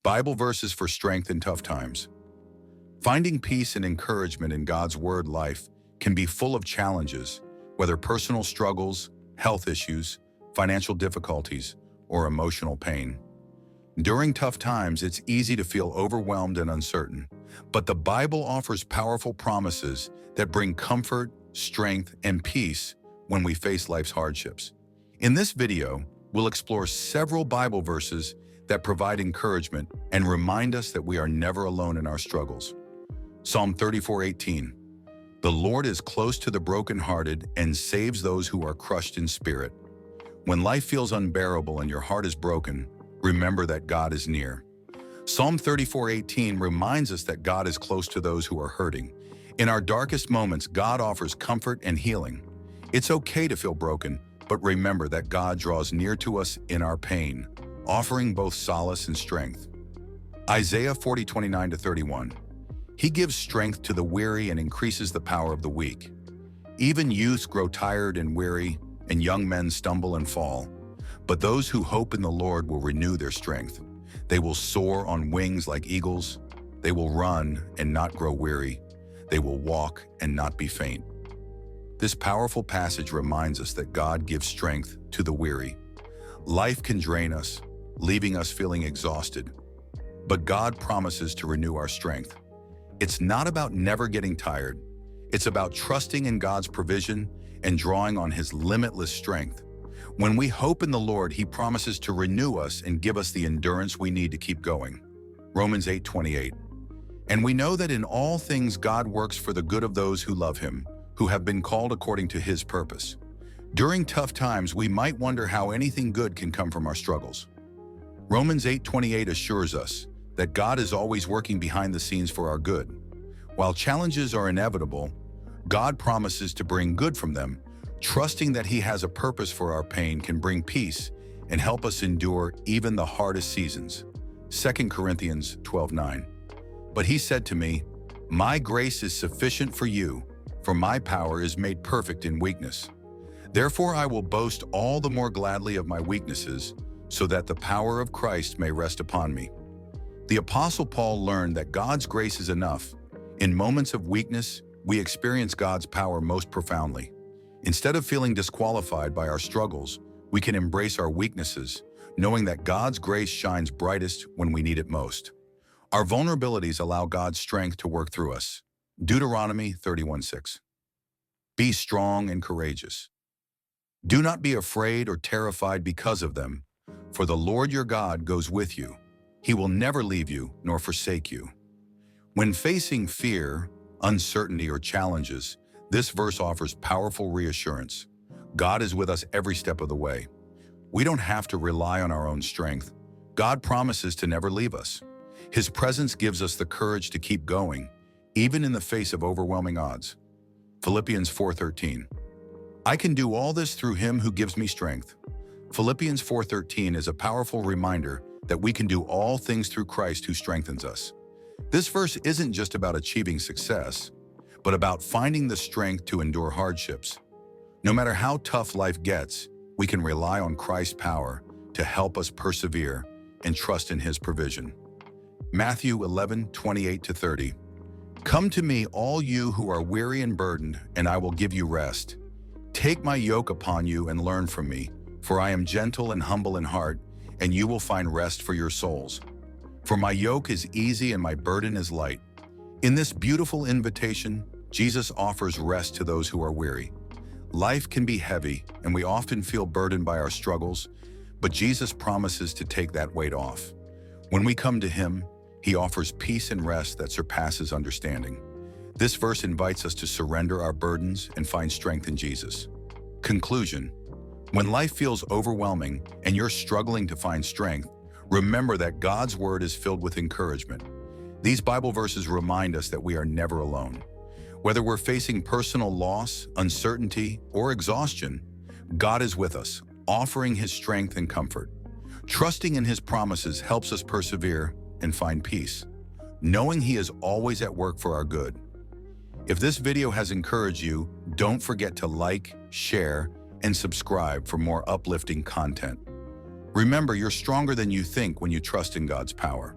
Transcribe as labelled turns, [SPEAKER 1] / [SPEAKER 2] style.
[SPEAKER 1] Bible verses for strength in tough times. Finding peace and encouragement in God's Word life can be full of challenges, whether personal struggles, health issues, financial difficulties, or emotional pain. During tough times, it's easy to feel overwhelmed and uncertain, but the Bible offers powerful promises that bring comfort, strength, and peace when we face life's hardships. In this video, we'll explore several Bible verses that provide encouragement and remind us that we are never alone in our struggles. Psalm 34:18. The Lord is close to the brokenhearted and saves those who are crushed in spirit. When life feels unbearable and your heart is broken, remember that God is near. Psalm 34:18 reminds us that God is close to those who are hurting. In our darkest moments, God offers comfort and healing. It's okay to feel broken, but remember that God draws near to us in our pain, offering both solace and strength. Isaiah 40:29-31. He gives strength to the weary and increases the power of the weak. Even youths grow tired and weary, and young men stumble and fall. But those who hope in the Lord will renew their strength. They will soar on wings like eagles. They will run and not grow weary. They will walk and not be faint. This powerful passage reminds us that God gives strength to the weary. Life can drain us, leaving us feeling exhausted. But God promises to renew our strength. It's not about never getting tired. It's about trusting in God's provision and drawing on His limitless strength. When we hope in the Lord, He promises to renew us and give us the endurance we need to keep going. Romans 8:28. And we know that in all things God works for the good of those who love Him, who have been called according to His purpose. During tough times, we might wonder how anything good can come from our struggles. Romans 8:28 assures us that God is always working behind the scenes for our good. While challenges are inevitable, God promises to bring good from them. Trusting that He has a purpose for our pain can bring peace and help us endure even the hardest seasons. 2 Corinthians 12:9. But He said to me, "My grace is sufficient for you, for my power is made perfect in weakness. Therefore I will boast all the more gladly of my weaknesses, so that the power of Christ may rest upon me." The Apostle Paul learned that God's grace is enough. In moments of weakness, we experience God's power most profoundly. Instead of feeling disqualified by our struggles, we can embrace our weaknesses, knowing that God's grace shines brightest when we need it most. Our vulnerabilities allow God's strength to work through us. Deuteronomy 31:6. Be strong and courageous. Do not be afraid or terrified because of them, for the Lord your God goes with you. He will never leave you nor forsake you. When facing fear, uncertainty, or challenges, this verse offers powerful reassurance. God is with us every step of the way. We don't have to rely on our own strength. God promises to never leave us. His presence gives us the courage to keep going, even in the face of overwhelming odds. Philippians 4:13. I can do all this through Him who gives me strength. Philippians 4:13 is a powerful reminder that we can do all things through Christ who strengthens us. This verse isn't just about achieving success, but about finding the strength to endure hardships. No matter how tough life gets, we can rely on Christ's power to help us persevere and trust in His provision. Matthew 11:28-30. Come to me, all you who are weary and burdened, and I will give you rest. Take my yoke upon you and learn from me, for I am gentle and humble in heart, and you will find rest for your souls. For my yoke is easy and my burden is light. In this beautiful invitation, Jesus offers rest to those who are weary. Life can be heavy, and we often feel burdened by our struggles, but Jesus promises to take that weight off. When we come to Him, He offers peace and rest that surpasses understanding. This verse invites us to surrender our burdens and find strength in Jesus. Conclusion: when life feels overwhelming and you're struggling to find strength, remember that God's Word is filled with encouragement. These Bible verses remind us that we are never alone. Whether we're facing personal loss, uncertainty, or exhaustion, God is with us, offering His strength and comfort. Trusting in His promises helps us persevere and find peace, knowing He is always at work for our good. If this video has encouraged you, don't forget to like, share, and subscribe for more uplifting content. Remember, you're stronger than you think when you trust in God's power.